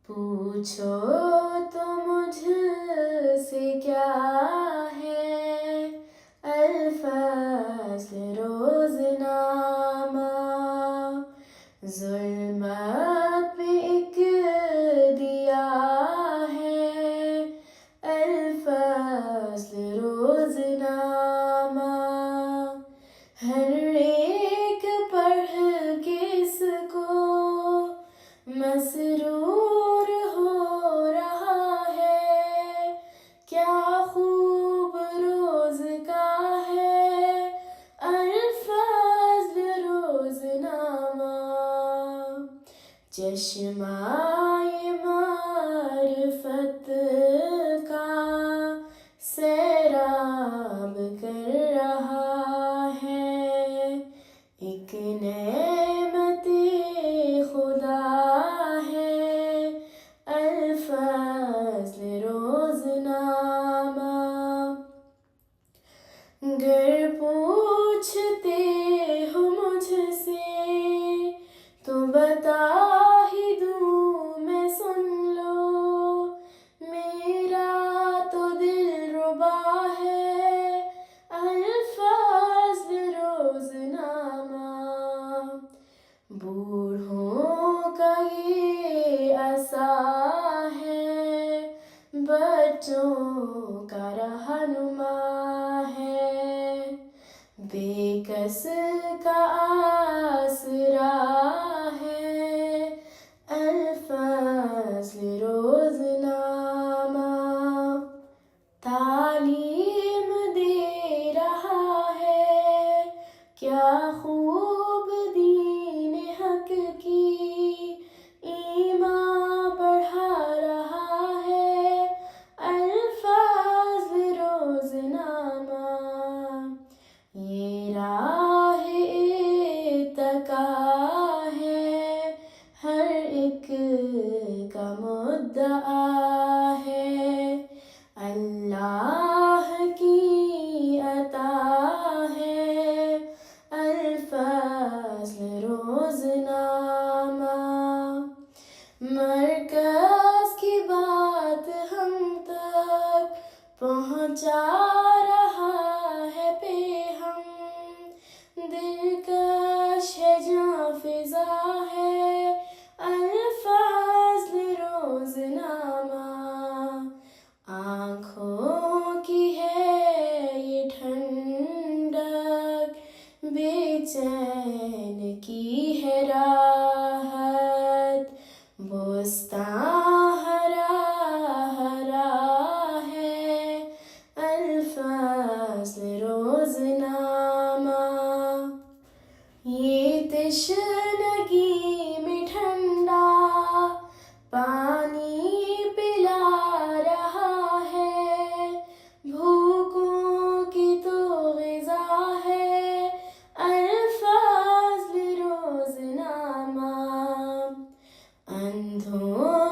پوچھو تو مجھ سے کیا ہے، الفصل روزنامہ ظلمت میں ایک دیا ہے، الفصل روزنامہ ہر ایک پڑھ کے اس کو مسرور ہو رہا ہے، کیا خوب روز کا ہے الفصل روزنامہ، چشمۂ معرفت کا سیراب کر رہا ہے، ایک نعمت خدا ہے الفصل روزنامہ، گر پوچھتے ہو مجھ سے تو بتا ہی دوں میں، سن لو میرا تو دل ربا ہے الفصل روزنامہ، بوڑھوں کا یہ عصا ہے، بچوں کا رہنما ہے، بے کس کا آسرا ہے الفصل روزنامہ، تعلیم دے رہا ہے کیا خوب دین حق کی، ایمان بڑھا رہا ہے الفصل روزنامہ، یہ راہ ارتقا ہے ہر ایک کا مدعا ہے، اللہ کی عطا ہے الفصل روزنامہ، مرکز کی بات ہم تک پہنچا رہا ہے پیغام، دلکش ہے جاں فضا ہے الفصل روزنامہ، آنکھوں کی ہے یہ ٹھنڈک، بے چین کی ہے راحت، بستاں ہرا ہرا ہے الفصل روزنامہ، یہ تشنگی میں ٹھنڈا پانی پلا رہا ہے، بھوکوں کی تو غذا ہے الفصل روزنامہ، اندھوں